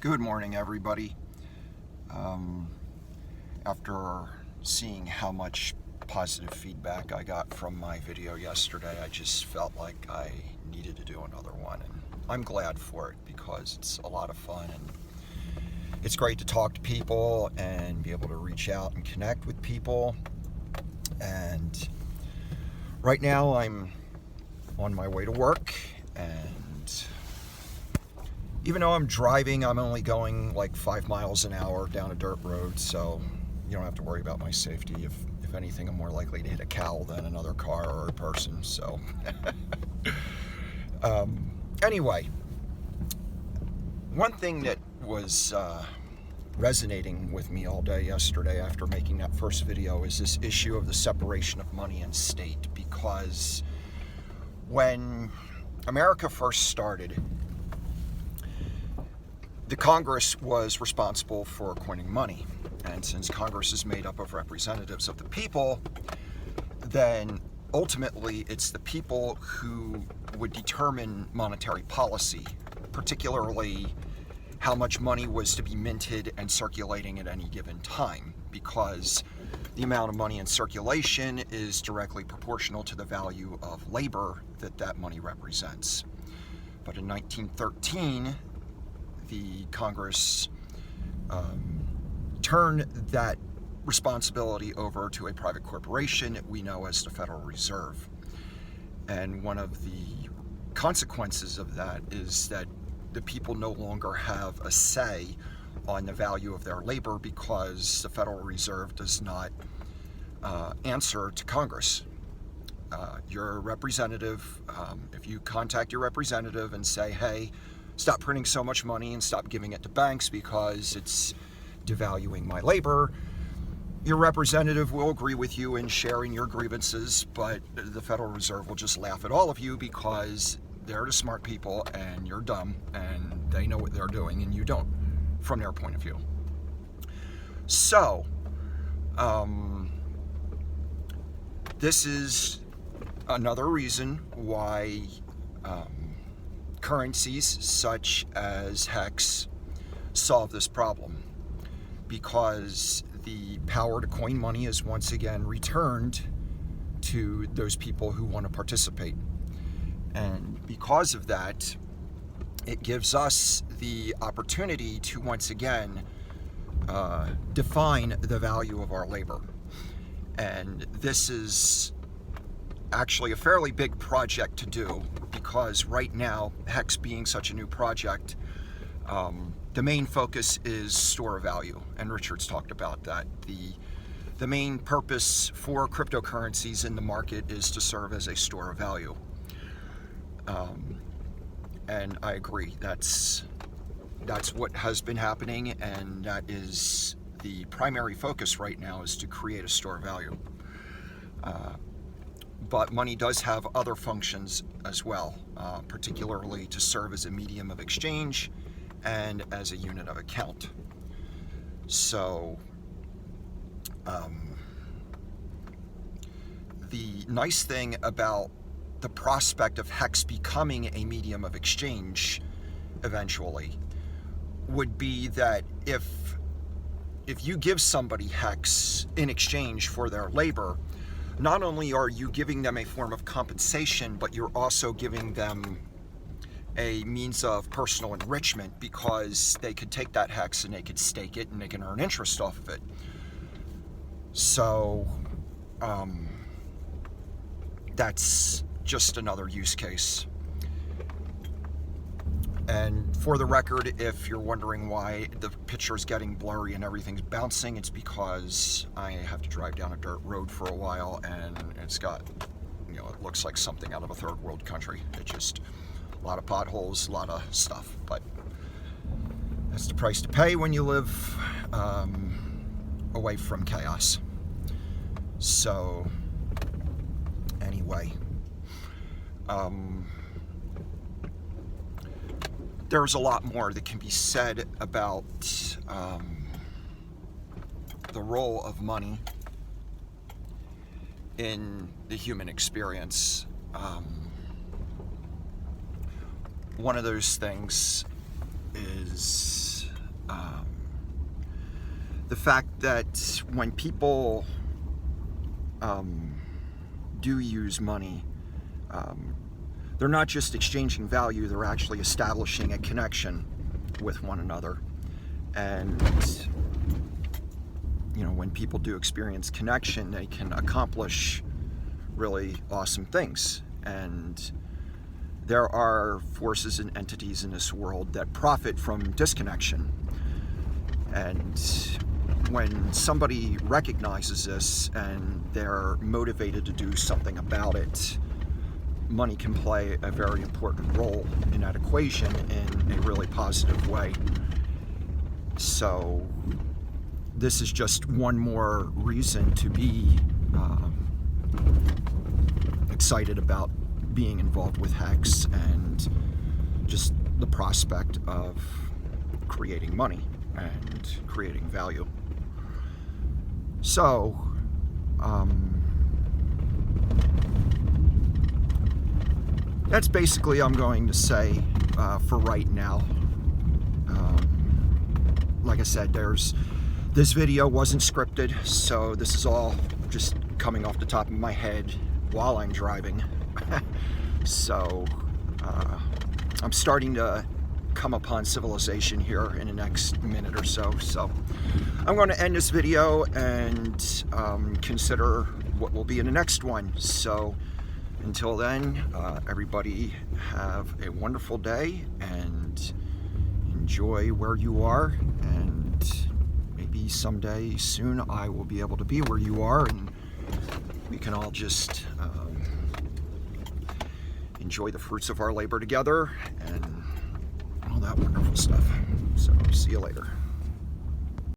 Good morning, everybody. After seeing how much positive feedback I got from my video yesterday, I just felt like I needed to do another one, and I'm glad for it because it's a lot of fun and it's great to talk to people and be able to reach out and connect with people. And right now I'm on my way to work, and even though I'm driving, I'm only going like 5 miles an hour down a dirt road, so you don't have to worry about my safety. If anything, I'm more likely to hit a cow than another car or a person, so. Anyway, one thing that was resonating with me all day yesterday after making that first video is this issue of the separation of money and state, because when America first started, the Congress was responsible for coining money. And since Congress is made up of representatives of the people, then ultimately it's the people who would determine monetary policy, particularly how much money was to be minted and circulating at any given time, because the amount of money in circulation is directly proportional to the value of labor that money represents. But in 1913, the Congress turned that responsibility over to a private corporation we know as the Federal Reserve. And one of the consequences of that is that the people no longer have a say on the value of their labor because the Federal Reserve does not answer to Congress. Your representative, if you contact your representative and say, hey, stop printing so much money and stop giving it to banks because it's devaluing my labor, your representative will agree with you in sharing your grievances, but the Federal Reserve will just laugh at all of you because they're the smart people and you're dumb and they know what they're doing and you don't, from their point of view. So, this is another reason why currencies such as hex solve this problem, because the power to coin money is once again returned to those people who want to participate. And because of that, it gives us the opportunity to once again define the value of our labor. And this is actually a fairly big project to do, because right now, hex being such a new project, the main focus is store of value, and Richard's talked about that. The main purpose for cryptocurrencies in the market is to serve as a store of value. And I agree, that's what has been happening, and that is the primary focus right now, is to create a store of value. But money does have other functions as well, particularly to serve as a medium of exchange and as a unit of account. So, the nice thing about the prospect of hex becoming a medium of exchange eventually would be that if you give somebody hex in exchange for their labor, not only are you giving them a form of compensation, but you're also giving them a means of personal enrichment, because they could take that hex and they could stake it and they can earn interest off of it. So that's just another use case. And for the record, if you're wondering why the picture's getting blurry and everything's bouncing, it's because I have to drive down a dirt road for a while, and it's got, it looks like something out of a third world country. It's just a lot of potholes, a lot of stuff, but that's the price to pay when you live away from chaos. So, anyway, there's a lot more that can be said about the role of money in the human experience. One of those things is The fact that when people do use money, they're not just exchanging value, they're actually establishing a connection with one another. And you know, when people do experience connection, they can accomplish really awesome things. And there are forces and entities in this world that profit from disconnection. And when somebody recognizes this and they're motivated to do something about it, money can play a very important role in that equation in a really positive way. So this is just one more reason to be excited about being involved with HEX and just the prospect of creating money and creating value. So, that's basically I'm going to say for right now. Like I said, this video wasn't scripted, so this is all just coming off the top of my head while I'm driving. So I'm starting to come upon civilization here in the next minute or so. So I'm going to end this video and consider what will be in the next one. So until then, everybody have a wonderful day and enjoy where you are, and maybe someday soon I will be able to be where you are and we can all just enjoy the fruits of our labor together and all that wonderful stuff. So see you later.